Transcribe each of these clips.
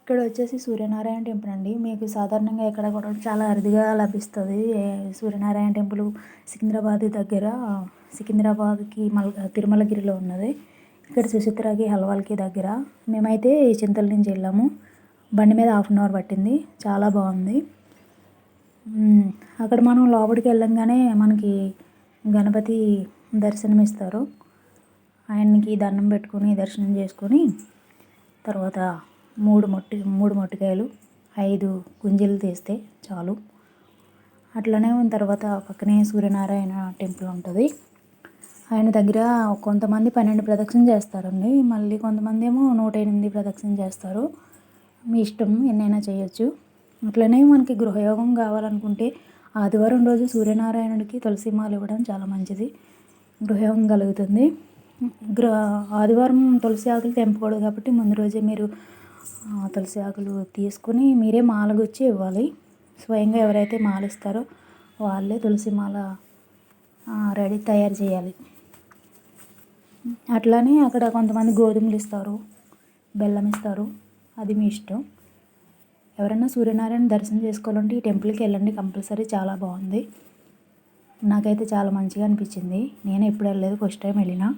ఇక్కడ వచ్చేసి సూర్యనారాయణ టెంపుల్ అండి. మీకు సాధారణంగా ఎక్కడ కూడా చాలా అరుదుగా లభిస్తుంది. సూర్యనారాయణ టెంపుల్ సికింద్రాబాద్ దగ్గర, సికింద్రాబాద్కి తిరుమలగిరిలో ఉన్నది. ఇక్కడ సుచిత్రకి హల్వాల్కి దగ్గర. మేమైతే చింతల నుంచి వెళ్ళాము. బండి మీద హాఫ్ అన్ అవర్ పట్టింది. చాలా బాగుంది. అక్కడ మనం లోపలికి వెళ్ళంగానే మనకి గణపతి దర్శనమిస్తారు. ఆయనకి దండం పెట్టుకొని దర్శనం చేసుకొని తర్వాత మూడు మొట్టికాయలు 5 గుంజీలు తీస్తే చాలు. అట్లనే తర్వాత పక్కనే సూర్యనారాయణ టెంపుల్ ఉంటుంది. ఆయన దగ్గర కొంతమంది 12 ప్రదక్షిణలు చేస్తారండి. మళ్ళీ కొంతమంది ఏమో 108 ప్రదక్షిణలు చేస్తారు. మీ ఇష్టం, ఎన్నైనా చేయొచ్చు. అట్లనే మనకి గృహయోగం కావాలనుకుంటే ఆదివారం రోజు సూర్యనారాయణుడికి తులసి మాల ఇవ్వడం చాలా మంచిది. గృహయోగం కలుగుతుంది. ఆదివారం తులసి ఆకులు తెంపకూడదు కాబట్టి ముందు రోజే మీరు తులసి ఆకులు తీసుకుని మీరే మాల గుచ్చి ఇవ్వాలి. స్వయంగా ఎవరైతే మాల ఇస్తారో వాళ్ళే తులసి మాల తయారు చేయాలి. అట్లానే అక్కడ కొంతమంది గోధుమలు ఇస్తారు, బెల్లం ఇస్తారు. అది మీ ఇష్టం. ఎవరైనా సూర్యనారాయణ దర్శనం చేసుకోవాలంటే ఈ టెంపుల్కి వెళ్ళండి కంపల్సరీ. చాలా బాగుంది. నాకైతే చాలా మంచిగా అనిపించింది. నేను ఎప్పుడు వెళ్ళలేదు, ఫస్ట్ టైం వెళ్ళినా.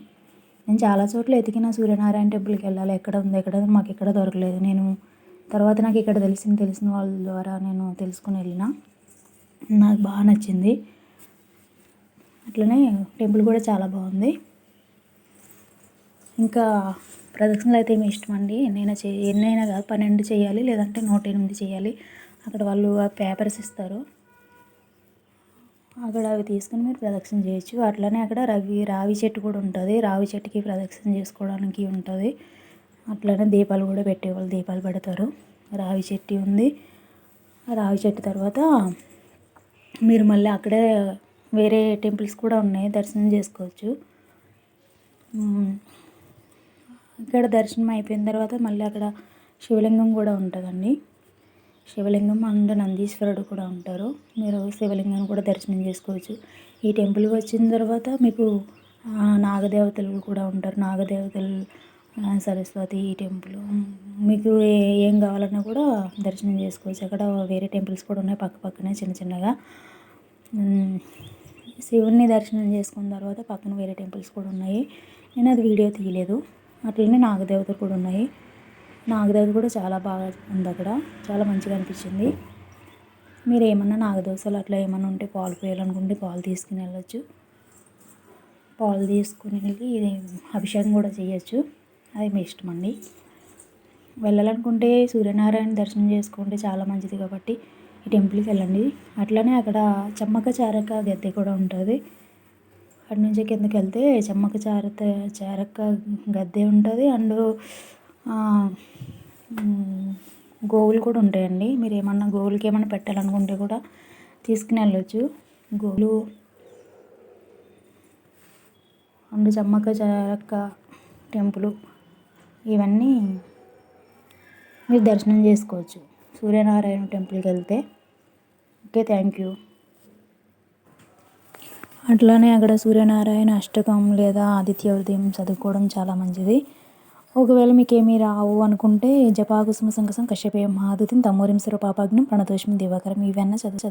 నేను చాలా చోట్ల ఎతికిన సూర్యనారాయణ టెంపుల్కి వెళ్ళాలి, ఎక్కడ ఉంది మాకు ఎక్కడ దొరకలేదు. తర్వాత నాకు ఇక్కడ తెలిసిన వాళ్ళ ద్వారా నేను తెలుసుకుని వెళ్ళిన. నాకు బాగా నచ్చింది. అట్లనే టెంపుల్ కూడా చాలా బాగుంది. ఇంకా ప్రదక్షిణలు అయితే మీ ఇష్టం అండి. ఎన్నైనా కాదు, 12 చేయాలి లేదంటే 108 చేయాలి. అక్కడ వాళ్ళు ఆ పేపర్స్ ఇస్తారు. అక్కడ అవి తీసుకుని మీరు ప్రదక్షిణ చేయొచ్చు. అట్లనే అక్కడ రావి చెట్టు కూడా ఉంటుంది. రావి చెట్టుకి ప్రదక్షిణ చేసుకోవడానికి ఉంటుంది. అట్లనే దీపాలు కూడా పెట్టేవాళ్ళు దీపాలు పెడతారు. రావి చెట్టు ఉంది. రావి చెట్టు తర్వాత మీరు మళ్ళీ అక్కడే వేరే టెంపుల్స్ కూడా ఉన్నాయి, దర్శనం చేసుకోవచ్చు. ఇక్కడ దర్శనం అయిపోయిన తర్వాత మళ్ళీ అక్కడ శివలింగం కూడా ఉంటుందండి. శివలింగం అండ్ నందీశ్వరుడు కూడా ఉంటారు. మీరు శివలింగాన్ని కూడా దర్శనం చేసుకోవచ్చు. ఈ టెంపుల్కి వచ్చిన తర్వాత మీకు నాగదేవతలు కూడా ఉంటారు. నాగదేవతలు, సరస్వతి టెంపుల్, మీకు ఏం కావాలన్నా కూడా దర్శనం చేసుకోవచ్చు. అక్కడ వేరే టెంపుల్స్ కూడా ఉన్నాయి పక్కనే చిన్నగా. శివుని దర్శనం చేసుకున్న తర్వాత పక్కన వేరే టెంపుల్స్ కూడా ఉన్నాయి. నేను అది వీడియో తీయలేదు. అట్లనే నాగదేవతలు కూడా ఉన్నాయి. నాగదేవత కూడా చాలా బాగా ఉంది అక్కడ. చాలా మంచిగా అనిపించింది. మీరు ఏమన్నా నాగదోసలు అట్లా ఏమన్నా ఉంటే పాలు పోయాలనుకుంటే పాలు తీసుకుని వెళ్ళొచ్చు. పాలు తీసుకుని వెళ్ళి అభిషేకం కూడా చేయొచ్చు. అది మీ ఇష్టం అండి. వెళ్ళాలనుకుంటే సూర్యనారాయణ దర్శనం చేసుకుంటే చాలా మంచిది కాబట్టి ఈ టెంపుల్కి వెళ్ళండి. అట్లనే అక్కడ చెమ్మక్క చారక్క గద్దె కూడా ఉంటుంది. అక్కడి నుంచి కిందకి వెళ్తే చెమ్మక్క చారక్క గద్దె ఉంటుంది. అండ్ గోవులు కూడా ఉంటాయండి. మీరు ఏమన్నా గోవులకి ఏమన్నా పెట్టాలనుకుంటే కూడా తీసుకుని వెళ్ళొచ్చు. గోవులు అండ్ చెమ్మక్క చారక్క టెంపుల్ ఇవన్నీ మీరు దర్శనం చేసుకోవచ్చు సూర్యనారాయణ టెంపుల్కి వెళ్తే. Okay, thank you. అట్లానే అక్కడ సూర్యనారాయణ అష్టకం లేదా ఆదిత్య హృదయం చదువుకోవడం చాలా మంచిది. ఒకవేళ మీకు ఏమీ రావు అనుకుంటే జపాకుసుమ సంకసం కశ్యపేయం మహాదూతిం తమోరిం సురపాపాగ్నం ప్రణతోష్మి దివాకరం ఇవన్నీ చదువు